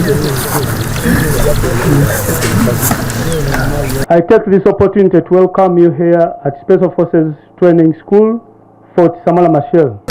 I take this opportunity to welcome you here at Special Forces Training School, Fort Samora, Machel.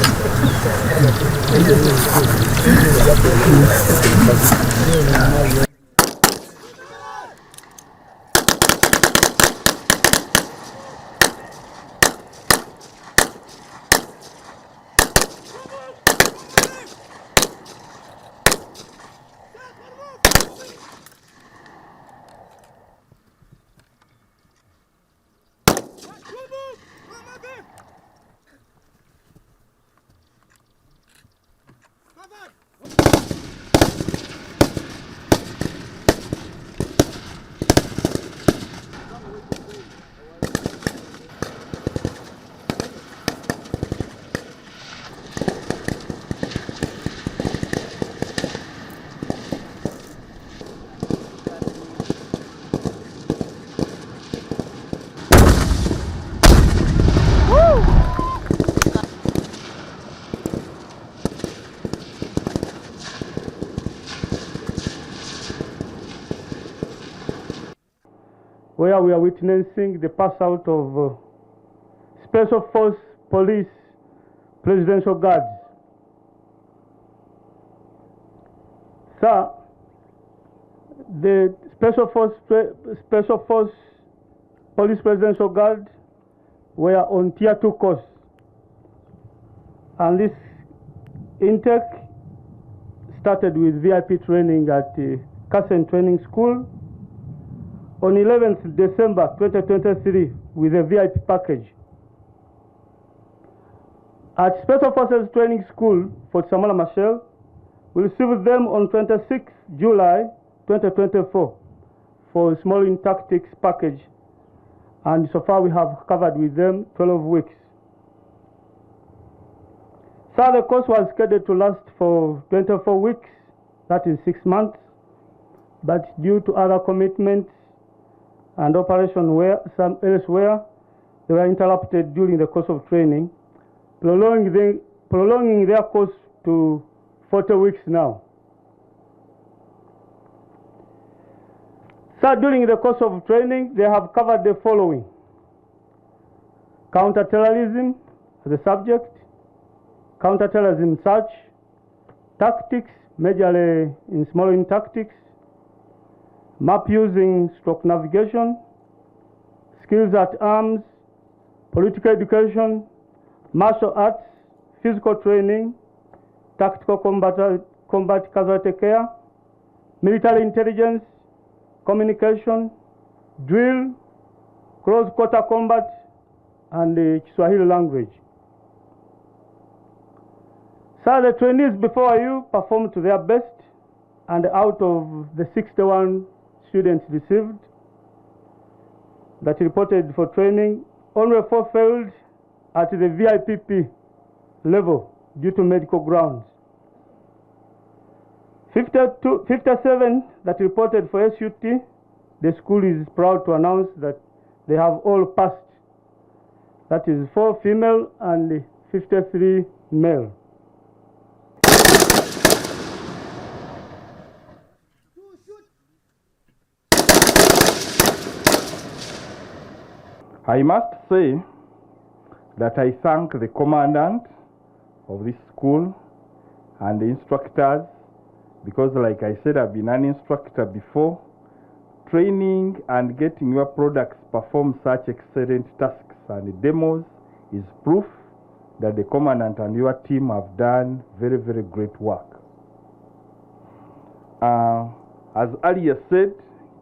Where we are witnessing the pass out of Special Force Police Presidential Guards. Sir, the Special Force Police Presidential Guard were on Tier 2 course, and this intake started with VIP training at the Kasen Training School on 11th December 2023 with a VIP package. At Special Forces Training School for Samora, Machel, we received them on 26th July 2024 for a small in tactics package, and so far we have covered with them 12 weeks. So the course was scheduled to last for 24 weeks, that is 6 months, but due to other commitments and operation elsewhere, they were interrupted during the course of training, prolonging their course to 40 weeks now. So during the course of training, they have covered the following: counterterrorism as a subject, counterterrorism search, tactics, majorly in small in tactics, map using stroke navigation, skills at arms, political education, martial arts, physical training, tactical combat casualty care, military intelligence, communication, drill, close quarter combat, and the Kiswahili language. So the trainees before you performed to their best, and out of the 61 students received that reported for training, only 4 failed at the VIPP level due to medical grounds. 57 that reported for SUT, the school is proud to announce that they have all passed. That is 4 female and 53 male. I must say that I thank the commandant of this school and the instructors, because like I said, I've been an instructor before. Training and getting your products perform such excellent tasks and demos is proof that the commandant and your team have done very, very great work. As earlier said,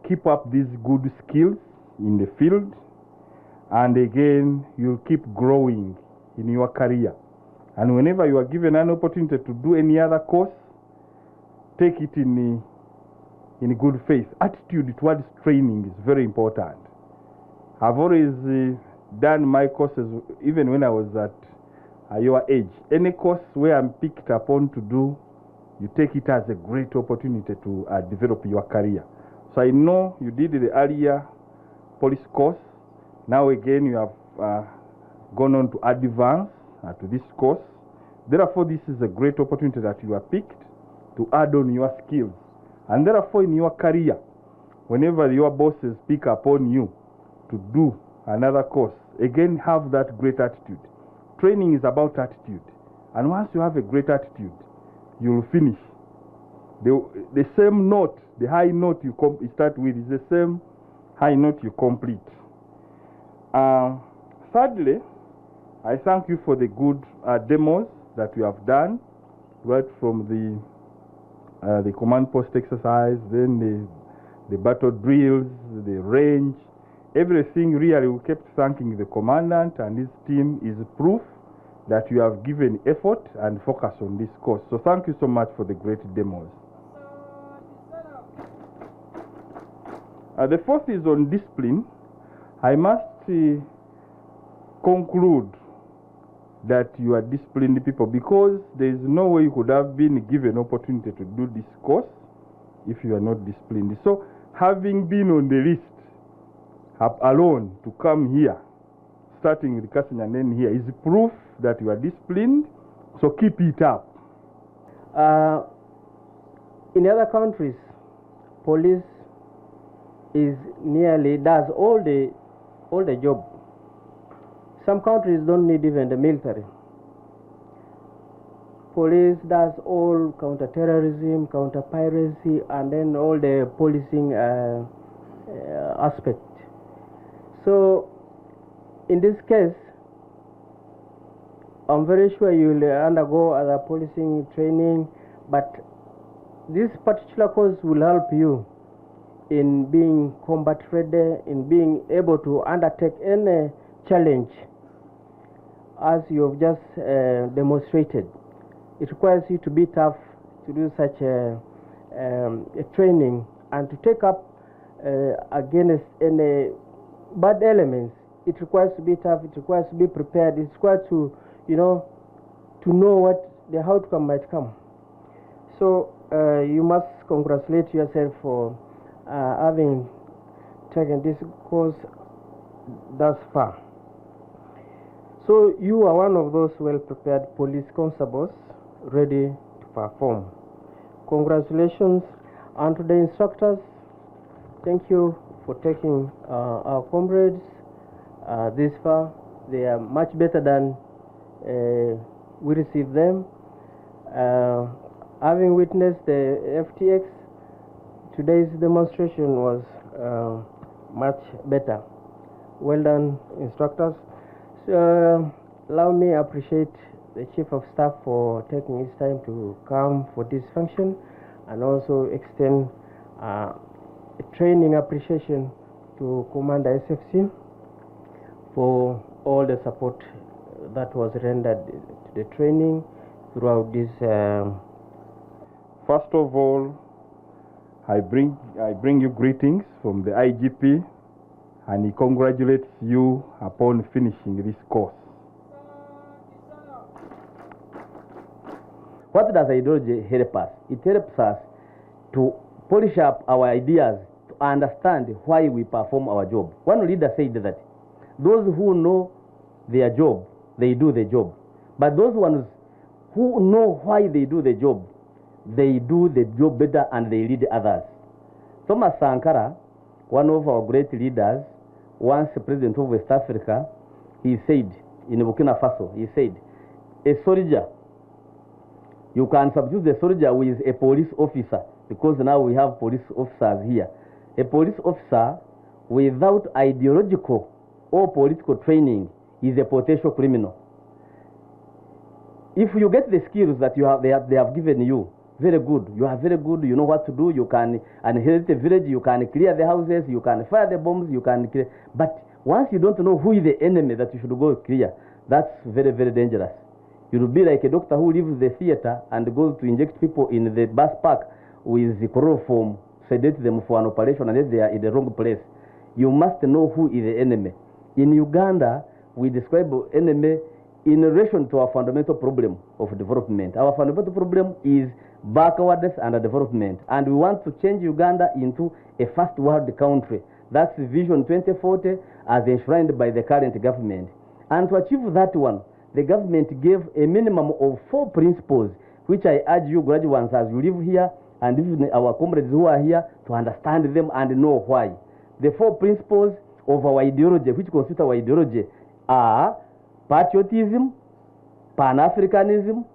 keep up these good skills in the field, and again, you'll keep growing in your career. And whenever you are given an opportunity to do any other course, take it in good faith. Attitude towards training is very important. I've always done my courses, even when I was at your age. Any course where I'm picked upon to do, you take it as a great opportunity to develop your career. So I know you did the earlier police course. Now again, you have gone on to advance to this course. Therefore, this is a great opportunity that you are picked to add on your skills And therefore, in your career, whenever your bosses pick upon you to do another course, again, have that great attitude. Training is about attitude. And once you have a great attitude, you'll finish. The same note, the high note you start with is the same high note you complete. Thirdly, I thank you for the good demos that you have done, right from the command post exercise, then the battle drills, the range, everything. Really, we kept thanking the commandant, and his team is proof that you have given effort and focus on this course. So thank you so much for the great demos. The fourth is on discipline. I must conclude that you are disciplined people, because there is no way you could have been given opportunity to do this course if you are not disciplined. So having been on the list alone to come here, starting with Kasing and then here, is proof that you are disciplined. So keep it up. In other countries, police does all the job. Some countries don't need even the military. Police does all counter-terrorism, counter-piracy, and then all the policing aspect. So, in this case, I'm very sure you will undergo other policing training, but this particular course will help you in being combat ready, in being able to undertake any challenge, as you have just demonstrated. It requires you to be tough to do such a training and to take up against any bad elements. It requires to be tough, it requires to be prepared, it requires to know what the outcome might come. So you must congratulate yourself for having taken this course thus far. So you are one of those well-prepared police constables ready to perform. Congratulations. And to the instructors, thank you for taking our comrades this far. They are much better than we received them. Having witnessed the FTX, today's demonstration was much better. Well done, instructors. So, allow me to appreciate the Chief of Staff for taking his time to come for this function, and also extend a training appreciation to Commander SFC for all the support that was rendered to the training throughout this. First of all, I bring you greetings from the IGP, and he congratulates you upon finishing this course. What does ideology help us? It helps us to polish up our ideas, to understand why we perform our job. One leader said that those who know their job, they do the job. But those ones who know why they do the job, they do the job better and they lead others. Thomas Sankara, one of our great leaders, once president of West Africa, he said, in Burkina Faso, he said, a soldier, you can substitute the soldier with a police officer, because now we have police officers here. A police officer without ideological or political training is a potential criminal. If you get the skills that they have given you, very good. You are very good. You know what to do. You can inherit a village. You can clear the houses. You can fire the bombs. You can clear. But once you don't know who is the enemy that you should go clear, that's very, very dangerous. You will be like a doctor who leaves the theater and goes to inject people in the bus park with the chloroform, sedate them for an operation, and they are in the wrong place. You must know who is the enemy. In Uganda, we describe enemy in relation to our fundamental problem of development. Our fundamental problem is backwardness and development, and we want to change Uganda into a first world country. That's Vision 2040 as enshrined by the current government. And to achieve that one, the government gave a minimum of 4 principles, which I urge you graduates, as you live here, and even our comrades who are here to understand them and know why. The 4 principles of our ideology, which constitute our ideology, are patriotism, Pan-Africanism,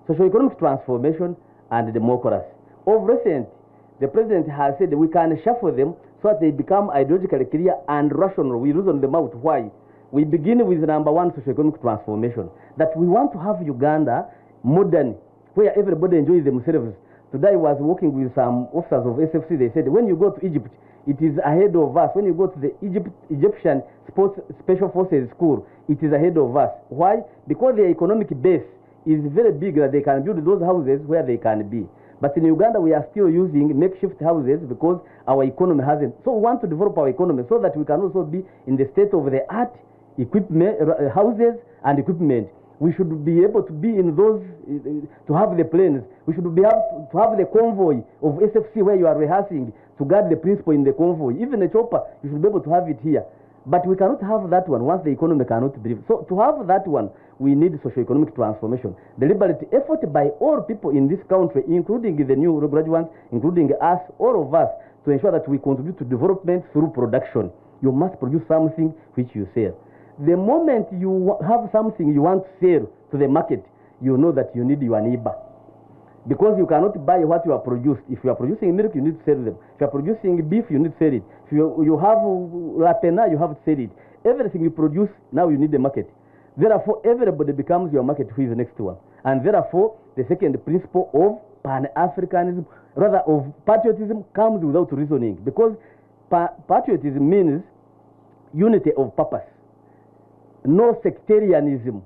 socio-economic transformation, and democracy. Of recent, the president has said we can shuffle them so that they become ideologically clear and rational. We reason them out. Why? We begin with number 1, socio-economic transformation. That we want to have Uganda modern, where everybody enjoys themselves. Today I was working with some officers of SFC. They said, when you go to Egypt, it is ahead of us. When you go to the Egyptian Special Forces School, it is ahead of us. Why? Because their economic base is very big, that they can build those houses where they can be. But in Uganda, we are still using makeshift houses because our economy hasn't. So we want to develop our economy so that we can also be in the state of the art equipment, houses and equipment. We should be able to be in those, to have the planes. We should be able to have the convoy of SFC where you are rehearsing to guard the principal in the convoy. Even a chopper, you should be able to have it here. But we cannot have that one once the economy cannot breathe. So to have that one, we need socio-economic transformation. Deliberate effort by all people in this country, including the new graduates, including us, all of us, to ensure that we contribute to development through production. You must produce something which you sell. The moment you have something you want to sell to the market, you know that you need your neighbor. Because you cannot buy what you are produced. If you are producing milk, you need to sell them. If you are producing beef, you need to sell it. If you have lapena, you have to sell it. Everything you produce, now you need the market. Therefore, everybody becomes your market who is the next one. And therefore, the second principle of Pan-Africanism, rather of patriotism, comes without reasoning. Because patriotism means unity of purpose. No sectarianism.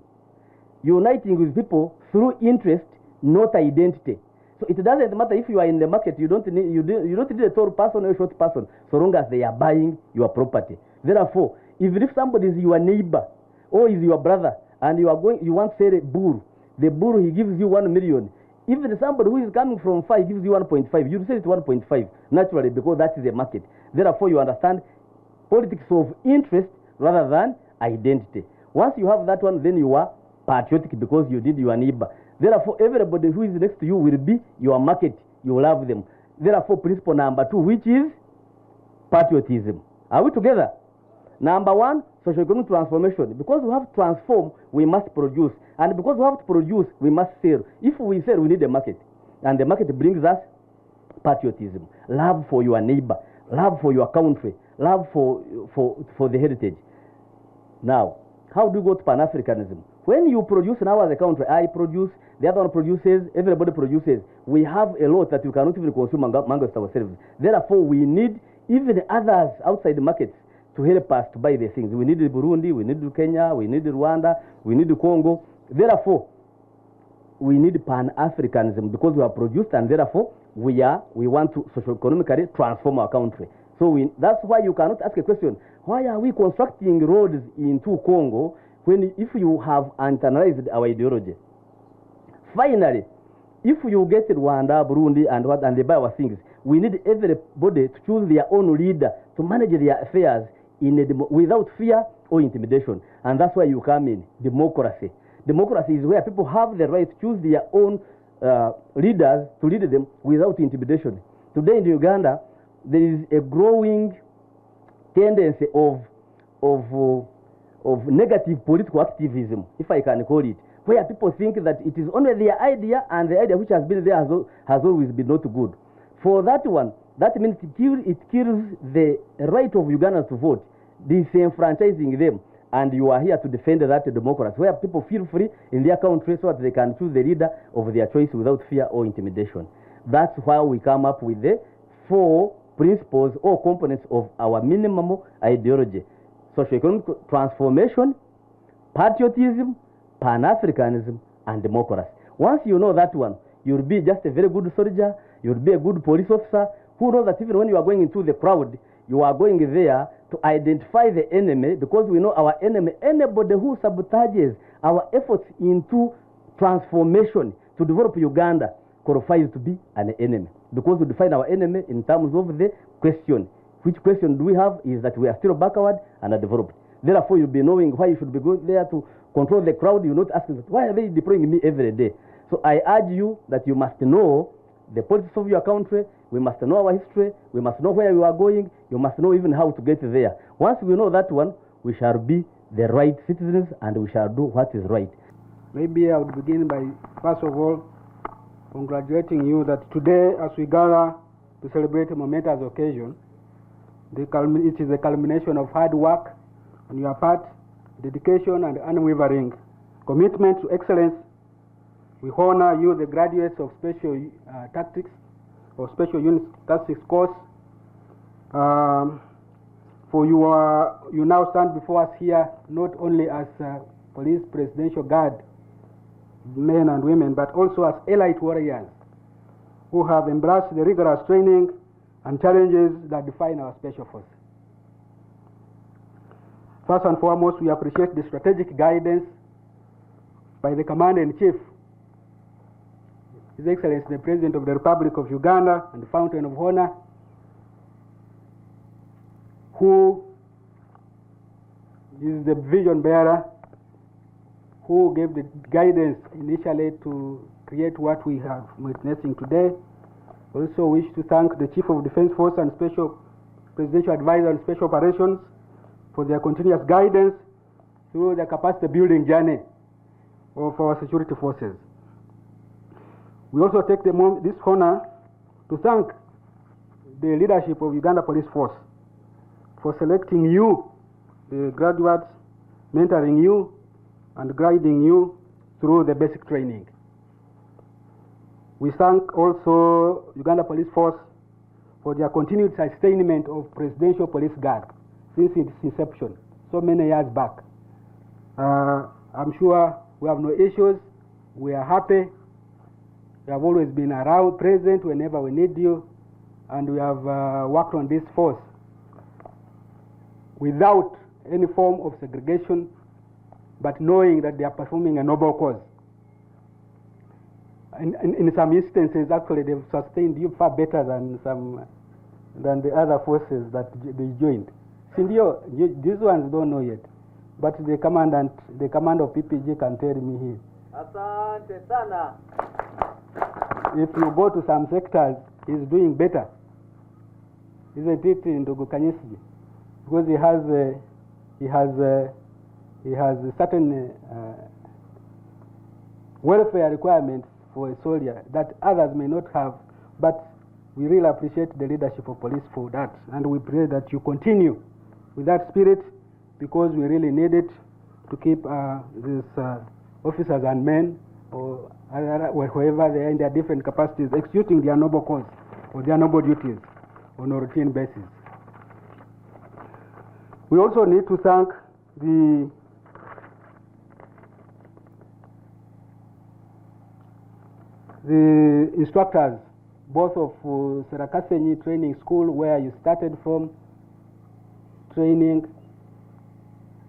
Uniting with people through interest, not identity. So it doesn't matter if you are in the market, you don't need a tall person or a short person, so long as they are buying your property. Therefore, even if somebody is your neighbor or is your brother and you want to sell a bull, the bull he gives you 1 million. Even somebody who is coming from 5 gives you 1.5, you sell it 1.5 naturally because that is the market. Therefore, you understand politics of interest rather than identity. Once you have that one, then you are patriotic because you did your neighbor. Therefore, everybody who is next to you will be your market. You love them. Therefore, principle number 2, which is patriotism. Are we together? Number 1, socio-economic transformation. Because we have to transform, we must produce. And because we have to produce, we must sell. If we sell, we need a market. And the market brings us patriotism. Love for your neighbor. Love for your country. Love for the heritage. Now, how do you go to Pan-Africanism? When you produce now as a country, I produce, the other one produces, everybody produces. We have a lot that you cannot even consume amongst ourselves. Therefore, we need even others outside the markets to help us to buy the things. We need Burundi, we need Kenya, we need Rwanda, we need Congo. Therefore, we need Pan-Africanism because we are produced, and therefore we want to socio-economically transform our country. So that's why you cannot ask a question, why are we constructing roads into Congo if you have internalized our ideology? Finally, if you get Rwanda, Burundi, and they buy our things, we need everybody to choose their own leader to manage their affairs without fear or intimidation. And that's why you come in, democracy. Democracy is where people have the right to choose their own leaders to lead them without intimidation. Today in Uganda, there is a growing tendency of negative political activism, if I can call it, where people think that it is only their idea, and the idea which has been there has always been not good. For that one, that means it kills the right of Ugandans to vote, disenfranchising them. And you are here to defend that democracy, where people feel free in their country so that they can choose the leader of their choice without fear or intimidation. That's why we come up with the 4 principles or components of our minimum ideology: socio-economic transformation, patriotism, Pan-Africanism, and democracy. Once you know that one, you'll be just a very good soldier, you'll be a good police officer who knows that even when you are going into the crowd, you are going there to identify the enemy, because we know our enemy. Anybody who sabotages our efforts into transformation to develop Uganda qualifies to be an enemy, because we define our enemy in terms of the question. Which question do we have? Is that we are still backward and undeveloped. Therefore, you'll be knowing why you should be going there to control the crowd. You're not asking, why are they deploying me every day? So I urge you that you must know the politics of your country, we must know our history, we must know where we are going, you must know even how to get there. Once we know that one, we shall be the right citizens and we shall do what is right. Maybe I would begin by, first of all, congratulating you that today, as we gather to celebrate a momentous occasion, it is a culmination of hard work on your part, dedication and unwavering commitment to excellence. We honor you, the graduates of Special Tactics or Special Unit Tactics course. For you now stand before us here not only as police presidential guard, men and women, but also as elite warriors who have embraced the rigorous training and challenges that define our special force. First and foremost, we appreciate the strategic guidance by the Commander-in-Chief, His Excellency the President of the Republic of Uganda and the Fountain of Honor, who is the vision bearer, who gave the guidance initially to create what we have witnessing today. Also wish to thank the Chief of Defense Force and Special Presidential Advisor on Special Operations for their continuous guidance through the capacity building journey of our security forces. We also take this honor to thank the leadership of Uganda Police Force for selecting you, the graduates, mentoring you and guiding you through the basic training. We thank also Uganda Police Force for their continued sustainment of Presidential Police Guard since its inception, so many years back. I'm sure we have no issues. We are happy. We have always been around, present whenever we need you, and we have worked on this force without any form of segregation, but knowing that they are performing a noble cause. In some instances, actually, they've sustained you far better than the other forces that they joined. Sindio, these ones don't know yet, but the commander of PPG can tell me here. Asante sana. If you go to some sectors, he's doing better, isn't it, in Ndugu Kanyesiji? Because he has certain welfare requirements for a soldier that others may not have, but we really appreciate the leadership of police for that, and we pray that you continue with that spirit, because we really need it to keep these officers and men, or whoever they are in their different capacities, executing their noble cause or their noble duties on a routine basis. We also need to thank the instructors, both of Nakaseke Training School, where you started from training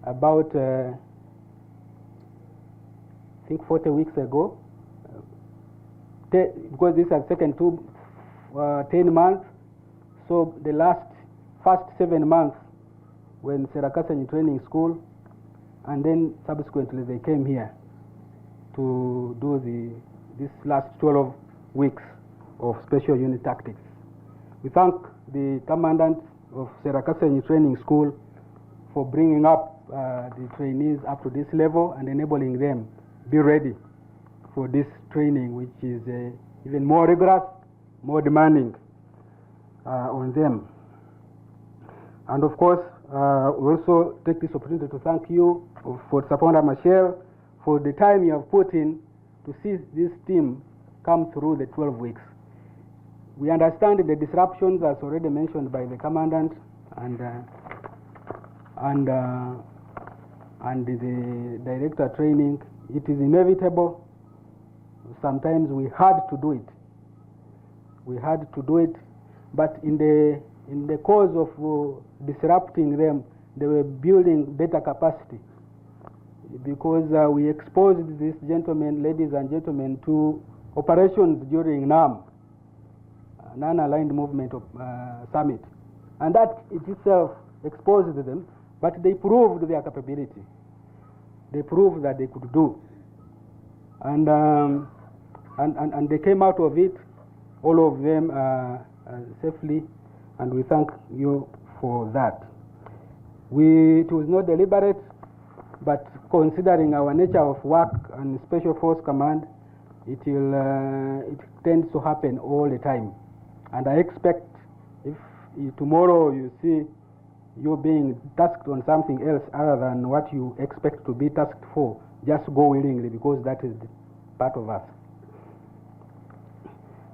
about I think 40 weeks ago, because this has taken 10 months, so the first 7 months when Nakaseke Training School, and then subsequently they came here to do this last 12 weeks of Special Unit Tactics. We thank the commandant of Nakaseke Training School for bringing up the trainees up to this level and enabling them be ready for this training, which is even more rigorous, more demanding on them. And of course, we also take this opportunity to thank you for Sapona Machel for the time you have put in to see this team come through the 12 weeks. We understand the disruptions, as already mentioned by the commandant and the director training. It is inevitable. Sometimes we had to do it. We had to do it, but in the course of disrupting them, they were building better capacity, because we exposed these gentlemen, ladies and gentlemen, to operations during NAM, Non-Aligned Movement of Summit, and that it itself exposed them, but they proved their capability. They proved that they could do, and they came out of it all of them safely, and we thank you for that. It was not deliberate, but considering our nature of work and Special Force Command, it tends to happen all the time. And I expect if tomorrow you see you being tasked on something else other than what you expect to be tasked for, just go willingly, because that is part of us.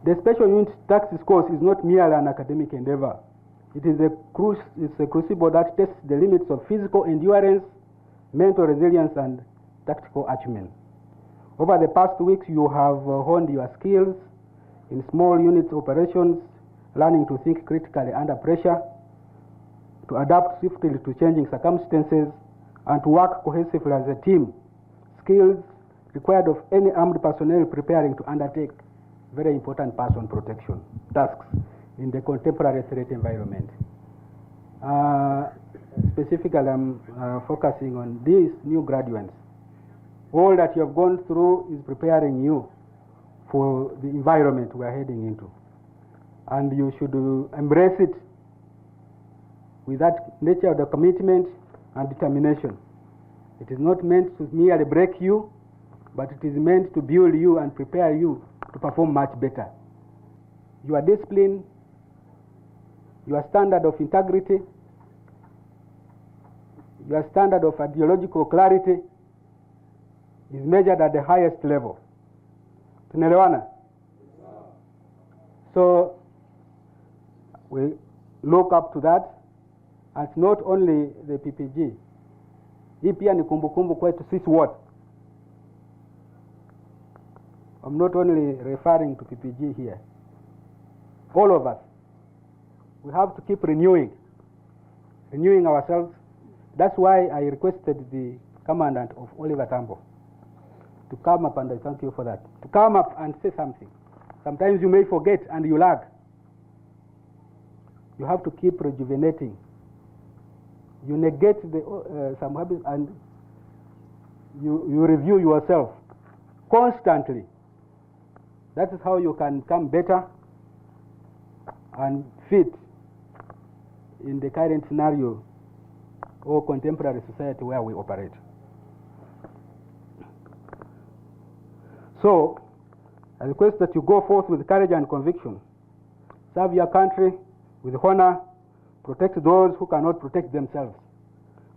The Special Unit Tactics course is not merely an academic endeavor. It is a crucible that tests the limits of physical endurance, mental resilience, and tactical acumen. Over the past weeks, you have honed your skills in small unit operations, learning to think critically under pressure, to adapt swiftly to changing circumstances, and to work cohesively as a team. Skills required of any armed personnel preparing to undertake very important person protection tasks in the contemporary threat environment. Specifically, I'm focusing on these new graduates. All that you have gone through is preparing you for the environment we are heading into. And you should embrace it with that nature of the commitment and determination. It is not meant to merely break you, but it is meant to build you and prepare you to perform much better. Your discipline, your standard of integrity, your standard of ideological clarity is measured at the highest level. Tunaelewana? So we look up to that, and it's not only the PPG. Hii pia ni kumbukumbu kwetu sisi wote. I'm not only referring to PPG here. All of us. We have to keep renewing ourselves. That's why I requested the commandant of Oliver Tambo to come up, and I thank you for that. To come up and say something. Sometimes you may forget and you lag. You have to keep rejuvenating. You negate some habits, and you review yourself constantly. That is how you can become better and fit in the current scenario or contemporary society where we operate. So, I request that you go forth with courage and conviction. Serve your country with honor, protect those who cannot protect themselves,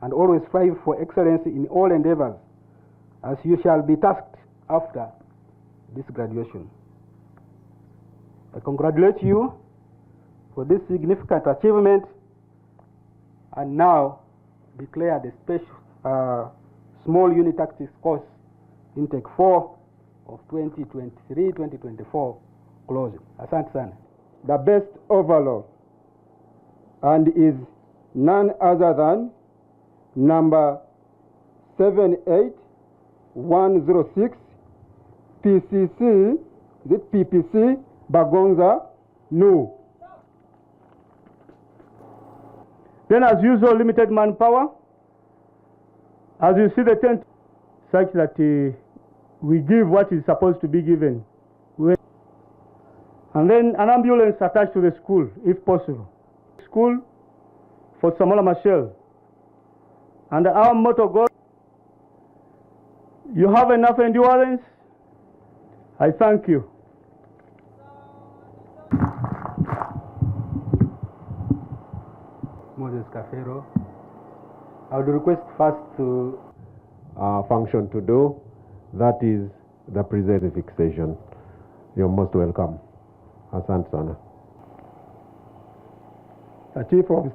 and always strive for excellence in all endeavors, as you shall be tasked after this graduation. I congratulate you for this significant achievement, and now declare the special small unit tactics course intake 4 of 2023-2024 closing. Asante sana. The best overall, and is none other than number 78106 PCC, PPC Bagonza No. Then, as usual, limited manpower. As you see the tent, such that we give what is supposed to be given. And then an ambulance attached to the school, if possible. School for Samora Machel. And our motto goes, you have enough endurance? I thank you. Moses Kafero. I would request first to function to do, that is the present fixation. You're most welcome. Asante sana. Chief of